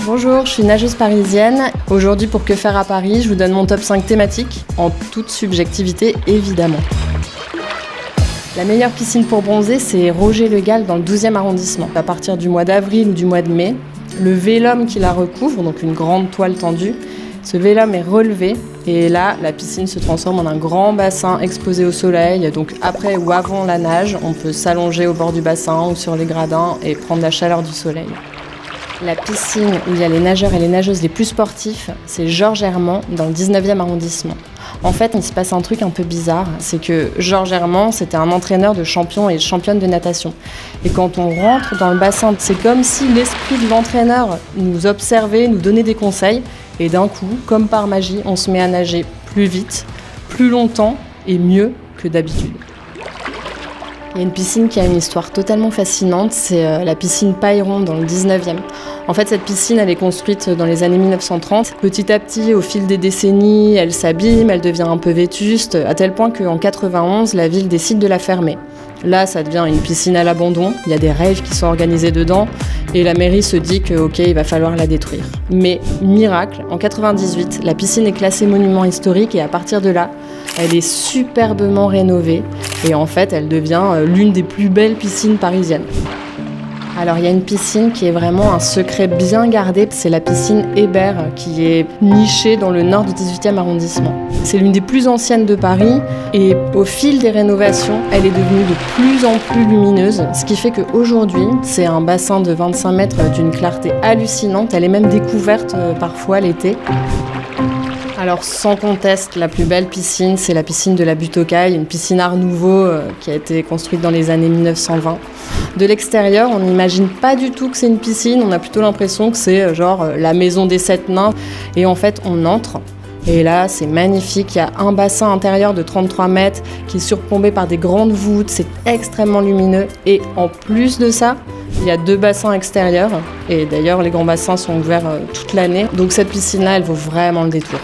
Bonjour, je suis nageuse parisienne. Aujourd'hui, pour Que faire à Paris, je vous donne mon top 5 thématique, en toute subjectivité évidemment. La meilleure piscine pour bronzer, c'est Roger Le Gall dans le 12e arrondissement. À partir du mois d'avril ou du mois de mai, le vélum qui la recouvre, donc une grande toile tendue, ce vélum est relevé et là, la piscine se transforme en un grand bassin exposé au soleil. Donc après ou avant la nage, on peut s'allonger au bord du bassin ou sur les gradins et prendre la chaleur du soleil. La piscine où il y a les nageurs et les nageuses les plus sportifs, c'est Georges Herment dans le 19e arrondissement. En fait, il se passe un truc un peu bizarre, c'est que Georges Herment, c'était un entraîneur de champions et de championnes de natation. Et quand on rentre dans le bassin, c'est comme si l'esprit de l'entraîneur nous observait, nous donnait des conseils. Et d'un coup, comme par magie, on se met à nager plus vite, plus longtemps et mieux que d'habitude. Il y a une piscine qui a une histoire totalement fascinante, c'est la piscine Pailleron dans le 19e. En fait, cette piscine, elle est construite dans les années 1930. Petit à petit, au fil des décennies, elle s'abîme, elle devient un peu vétuste, à tel point qu'en 91, la ville décide de la fermer. Là, ça devient une piscine à l'abandon, il y a des raves qui sont organisés dedans, et la mairie se dit que, ok, il va falloir la détruire. Mais, miracle, en 98, la piscine est classée monument historique, et à partir de là, elle est superbement rénovée, et en fait, elle devient l'une des plus belles piscines parisiennes. Alors il y a une piscine qui est vraiment un secret bien gardé, c'est la piscine Hébert qui est nichée dans le nord du 18e arrondissement. C'est l'une des plus anciennes de Paris et au fil des rénovations, elle est devenue de plus en plus lumineuse, ce qui fait qu'aujourd'hui, c'est un bassin de 25 mètres d'une clarté hallucinante, elle est même découverte parfois l'été. Alors sans conteste, la plus belle piscine, c'est la piscine de la Butte aux Cailles, une piscine Art Nouveau qui a été construite dans les années 1920. De l'extérieur, on n'imagine pas du tout que c'est une piscine, on a plutôt l'impression que c'est genre la maison des 7 nains. Et en fait, on entre, et là, c'est magnifique, il y a un bassin intérieur de 33 mètres qui est surplombé par des grandes voûtes, c'est extrêmement lumineux. Et en plus de ça, il y a 2 bassins extérieurs, et d'ailleurs, les grands bassins sont ouverts toute l'année. Donc cette piscine-là, elle vaut vraiment le détour.